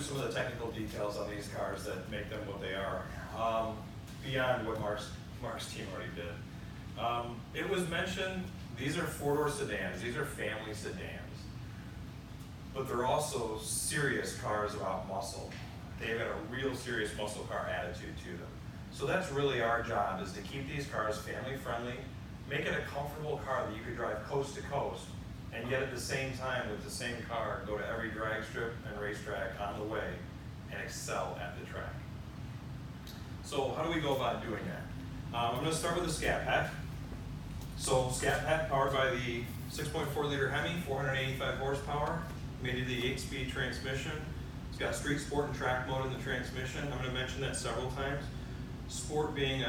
some of the technical details on these cars that make them what they are, beyond what Mark's team already did. It was mentioned, these are four-door sedans, these are family sedans, but they're also serious cars about muscle. They've got a real serious muscle car attitude to them. So that's really our job, is to keep these cars family friendly, make it a comfortable car that you could drive coast to coast, and yet at the same time, with the same car, go to every drag strip and racetrack on the way and excel at the track. So how do we go about doing that? I'm going to start with the Scat Pack. So Scat Pack, powered by the 6.4 liter Hemi, 485 horsepower, made it the 8-speed transmission. It's got street, sport, and track mode in the transmission. I'm going to mention that several times. Sport being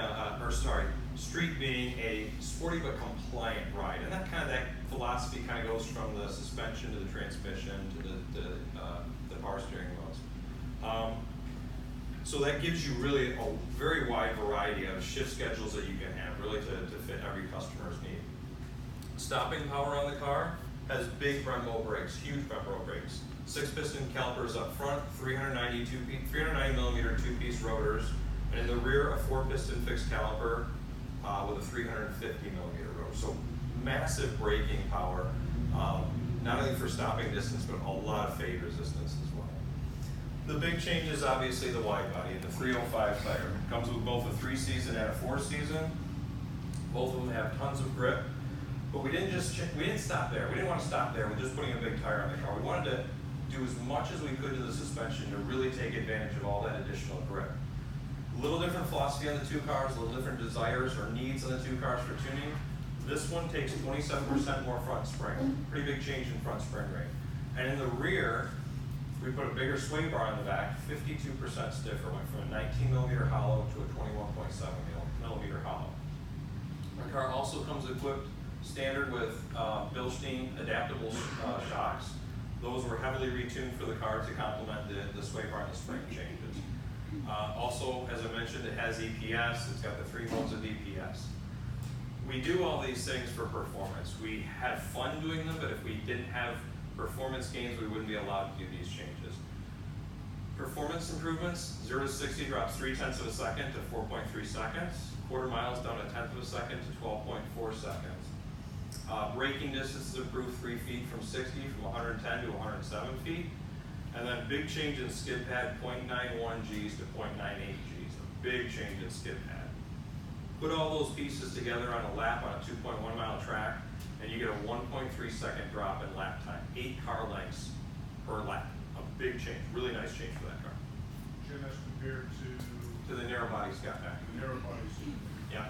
street being a sporty but compliant ride, and that philosophy kind of goes from the suspension to the transmission to the power steering wheels. So that gives you really a very wide variety of shift schedules that you can have, really to fit every customer's need. Stopping power on the car has big Brembo brakes, huge Brembo brakes. 6-piston calipers up front, 390 millimeter two-piece rotors, and in the rear, a 4-piston fixed caliper with a 350 millimeter rotor. So massive braking power, not only for stopping distance, but a lot of fade resistance as well. The big change is obviously the wide body and the 305 tire. It comes with both a 3-season and a 4-season. Both of them have tons of grip, but we didn't stop there. We didn't want to stop there with just putting a big tire on the car. We wanted to do as much as we could to the suspension to really take advantage of all that additional grip. A little different philosophy on the two cars, a little different desires or needs on the two cars for tuning. This one takes 27% more front spring, pretty big change in front spring rate. And in the rear, we put a bigger sway bar on the back, 52% stiffer, went from a 19 millimeter hollow to a 21.7 millimeter hollow. The car also comes equipped standard with Bilstein adaptable shocks. Those were heavily retuned for the car to complement the sway bar and the spring changes. Also, as I mentioned, it has EPS. It's got the 3 modes of EPS. We do all these things for performance. We have fun doing them, but if we didn't have performance gains, we wouldn't be allowed to do these changes. Performance improvements, 0 to 60 drops 0.3 of a second to 4.3 seconds. Quarter miles down 1/10 of a second to 12.4 seconds. Braking distance is improved 3 feet from 60, from 110 to 107 feet. And then big change in skid pad, 0.91 Gs to 0.98 Gs. A big change in skid pad. Put all those pieces together on a lap on a 2.1 mile track, and you get a 1.3 second drop in lap time. 8 car lengths per lap. A big change, really nice change for that car. Jim, as compared to the narrow body Scat Pack. the narrow bodies. Yeah.